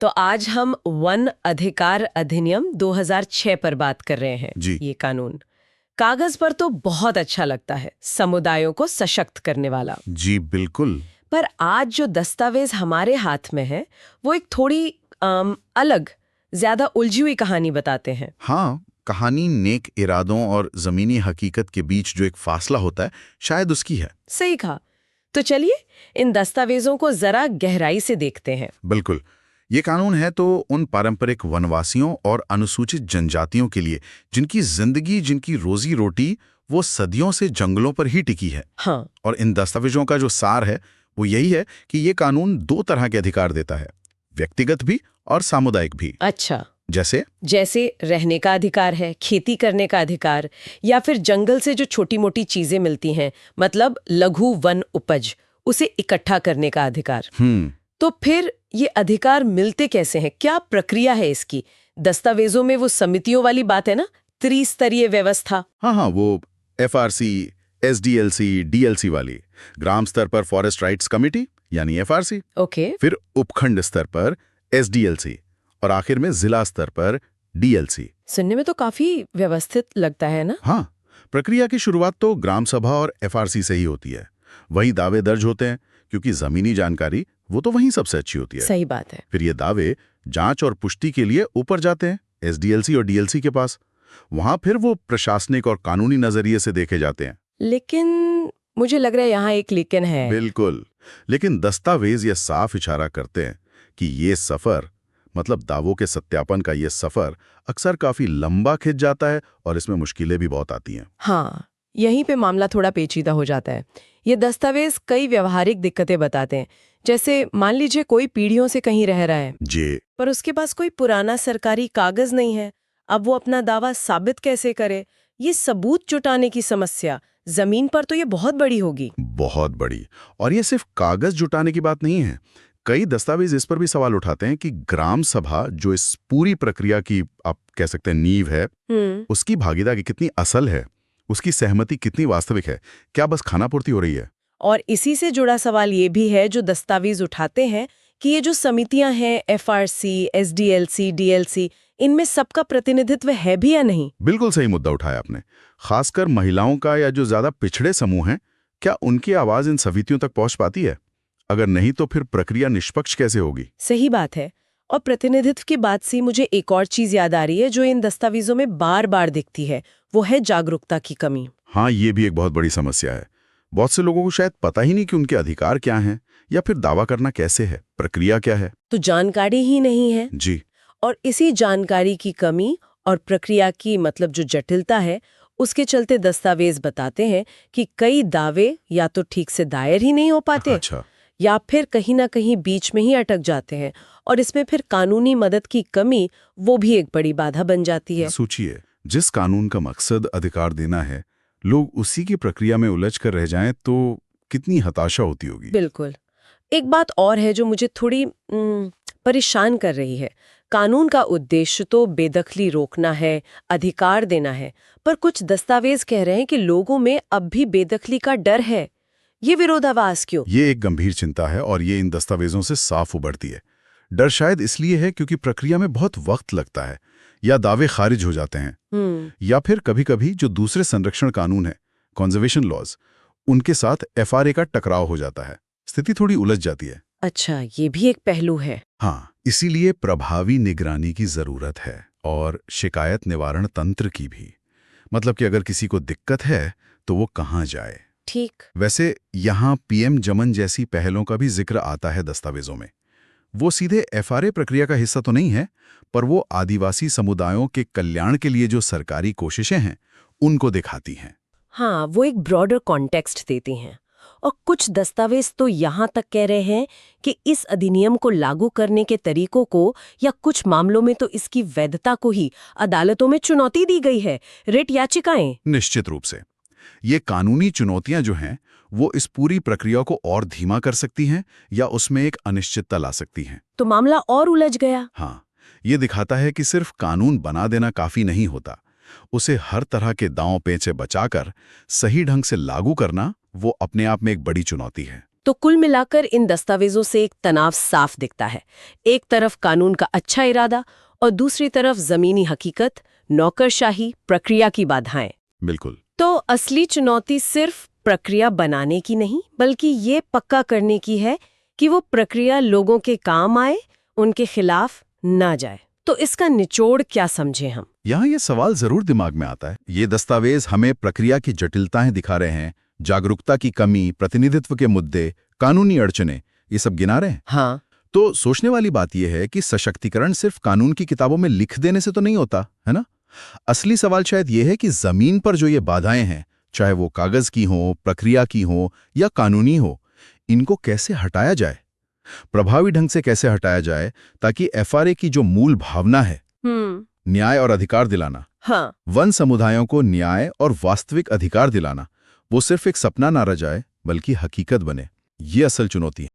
तो आज हम वन अधिकार अधिनियम 2006 पर बात कर रहे हैं। जी। ये कानून कागज पर तो बहुत अच्छा लगता है, समुदायों को सशक्त करने वाला। जी बिल्कुल। पर आज जो दस्तावेज हमारे हाथ में है वो एक थोड़ी अलग, ज्यादा उलझी हुई कहानी बताते हैं। हाँ, कहानी नेक इरादों और जमीनी हकीकत के बीच जो एक फासला होता है, शायद उसकी है। सही कहा। तो चलिए इन दस्तावेजों को जरा गहराई से देखते हैं। बिल्कुल। ये कानून है तो उन पारंपरिक वनवासियों और अनुसूचित जनजातियों के लिए जिनकी जिंदगी, जिनकी रोजी रोटी वो सदियों से जंगलों पर ही टिकी है। हाँ। और इन दस्तावेजों का जो सार है वो यही है कि ये कानून दो तरह के अधिकार देता है, व्यक्तिगत भी और सामुदायिक भी। अच्छा। जैसे रहने का अधिकार है, खेती करने का अधिकार, या फिर जंगल से जो छोटी मोटी चीजें मिलती हैं, मतलब लघु वन उपज, उसे इकट्ठा करने का अधिकार। तो फिर ये अधिकार मिलते कैसे हैं? क्या प्रक्रिया है इसकी? दस्तावेजों में वो समितियों वाली बात है ना, त्रिस्तरीय व्यवस्था। हाँ, वो FRC, SDLC, DLC वाली। ग्राम स्तर पर फॉरेस्ट राइट्स कमेटी यानी FRC, ओके। फिर उपखंड स्तर पर SDLC और आखिर में जिला स्तर पर DLC। सुनने में तो काफी व्यवस्थित लगता है ना? हाँ, प्रक्रिया की शुरुआत तो ग्राम सभा और FRC से ही होती है। वही दावे दर्ज होते हैं क्योंकि जमीनी जानकारी वो तो वहीं सबसे अच्छी होती है। सही बात है। फिर ये दावे जांच और पुष्टि के लिए ऊपर जाते हैं SDLC और DLC के पास। वहां फिर वो प्रशासनिक और कानूनी नजरिए से देखे जाते हैं। लेकिन मुझे लग रहा है यहाँ एक लेकिन है। बिल्कुल। लेकिन दस्तावेज ये साफ इशारा करते हैं कि ये सफर, मतलब दावों के सत्यापन का ये सफर अक्सर काफी लंबा खिंच जाता है और इसमें मुश्किलें भी बहुत आती हैं। हाँ, यहीं पे मामला थोड़ा पेचीदा हो जाता है। ये दस्तावेज कई व्यवहारिक दिक्कतें बताते हैं। जैसे मान लीजिए कोई पीढ़ियों से कहीं रह रहा है जी। पर उसके पास कोई पुराना सरकारी कागज नहीं है। अब वो अपना दावा साबित कैसे करे? ये सबूत जुटाने की समस्या जमीन पर तो ये बहुत बड़ी होगी। बहुत बड़ी। और ये सिर्फ कागज जुटाने की बात नहीं है। कई दस्तावेज इस पर भी सवाल उठाते हैं कि ग्राम सभा जो इस पूरी प्रक्रिया की आप कह सकते हैं नींव है, उसकी भागीदारी कितनी असल है, उसकी सहमति कितनी वास्तविक है, क्या बस खानापूर्ति हो रही है। और इसी से जुड़ा सवाल ये भी है जो दस्तावेज उठाते हैं कि ये जो समितियां हैं FRC, SDLC, DLC, इनमें सबका प्रतिनिधित्व है भी या नहीं। बिल्कुल सही मुद्दा उठाया आपने। खासकर महिलाओं का या जो ज्यादा पिछड़े समूह हैं, क्या उनकी आवाज इन समितियों तक पहुंच पाती है? अगर नहीं तो फिर प्रक्रिया निष्पक्ष कैसे होगी? सही बात है। और प्रतिनिधित्व की बात से मुझे एक और चीज याद आ रही है जो इन दस्तावेजों में बार बार दिखती है, वो है जागरूकता की कमी। हाँ, ये भी एक बहुत बड़ी समस्या है। बहुत से लोगों को शायद पता ही नहीं कि उनके अधिकार क्या हैं या फिर दावा करना कैसे है, प्रक्रिया क्या है। तो जानकारी ही नहीं है। जी। और इसी जानकारी की कमी और प्रक्रिया की मतलब जो जटिलता है, उसके चलते दस्तावेज बताते हैं कि कई दावे या तो ठीक से दायर ही नहीं हो पाते। अच्छा। या फिर कहीं ना कहीं बीच में ही अटक जाते हैं। और इसमें फिर कानूनी मदद की कमी वो भी एक बड़ी बाधा बन जाती है। सोचिए, जिस कानून का मकसद अधिकार देना है, लोग उसी की प्रक्रिया में उलझ कर रह जाएं तो कितनी हताशा होती होगी। बिल्कुल। एक बात और है जो मुझे थोड़ी परेशान कर रही है। कानून का उद्देश्य तो बेदखली रोकना है, अधिकार देना है, पर कुछ दस्तावेज कह रहे हैं कि लोगों में अब भी बेदखली का डर है। ये विरोधाभास क्यों? ये एक गंभीर चिंता है और ये इन दस्तावेजों से साफ उभरती है। डर शायद इसलिए है क्योंकि प्रक्रिया में बहुत वक्त लगता है, या दावे खारिज हो जाते हैं, या फिर कभी-कभी जो दूसरे संरक्षण कानून है, कंजर्वेशन लॉज, उनके साथ FRA का टकराव हो जाता है। स्थिति थोड़ी उलझ जाती है। अच्छा, ये भी एक पहलू है। हाँ, इसीलिए प्रभावी निगरानी की जरूरत है और शिकायत निवारण तंत्र की भी। मतलब कि अगर किसी को दिक्कत है तो वो कहाँ जाए। ठीक। वैसे यहाँ PM जमन जैसी पहलों का भी जिक्र आता है दस्तावेजों में। वो सीधे FRA प्रक्रिया का हिस्सा तो नहीं है, पर वो आदिवासी समुदायों के कल्याण के लिए जो सरकारी कोशिशें हैं, उनको दिखाती हैं। हाँ, वो एक ब्रॉडर कॉन्टेक्स्ट देती हैं। और कुछ दस्तावेज तो यहाँ तक कह रहे हैं कि इस अधिनियम को लागू करने के तरीकों को या कुछ मामलों में तो इसकी वैधता को ही अदालतों में चुनौती दी गई है, रिट याचिकाएं। निश्चित रूप से ये कानूनी चुनौतियां जो हैं, वो इस पूरी प्रक्रिया को और धीमा कर सकती हैं या उसमें एक अनिश्चितता ला सकती हैं। तो मामला और उलझ गया। हाँ, ये दिखाता है कि सिर्फ कानून बना देना काफी नहीं होता, उसे हर तरह के दांव पेंच से बचाकर सही ढंग से लागू करना वो अपने आप में एक बड़ी चुनौती है। तो कुल मिलाकर इन दस्तावेजों से एक तनाव साफ दिखता है। एक तरफ कानून का अच्छा इरादा और दूसरी तरफ जमीनी हकीकत, नौकरशाही, प्रक्रिया की बाधाएं। बिल्कुल। तो असली चुनौती सिर्फ प्रक्रिया बनाने की नहीं, बल्कि ये पक्का करने की है कि वो प्रक्रिया लोगों के काम आए, उनके खिलाफ ना जाए। तो इसका निचोड़ क्या समझे हम? यहाँ ये सवाल जरूर दिमाग में आता है। ये दस्तावेज हमें प्रक्रिया की जटिलताएं दिखा रहे हैं, जागरूकता की कमी, प्रतिनिधित्व के मुद्दे, कानूनी अड़चने, ये सब गिना रहे हैं। हाँ। तो सोचने वाली बात यह है कि सशक्तिकरण सिर्फ कानून की किताबों में लिख देने से तो नहीं होता, है ना? असली सवाल शायद यह है कि जमीन पर जो ये बाधाएं हैं, चाहे वो कागज की हो, प्रक्रिया की हो या कानूनी हो, इनको कैसे हटाया जाए, प्रभावी ढंग से कैसे हटाया जाए, ताकि एफआरए की जो मूल भावना है, न्याय और अधिकार दिलाना, हाँ। वन समुदायों को न्याय और वास्तविक अधिकार दिलाना, वो सिर्फ एक सपना ना रह जाए, बल्कि हकीकत बने। ये असल चुनौती है।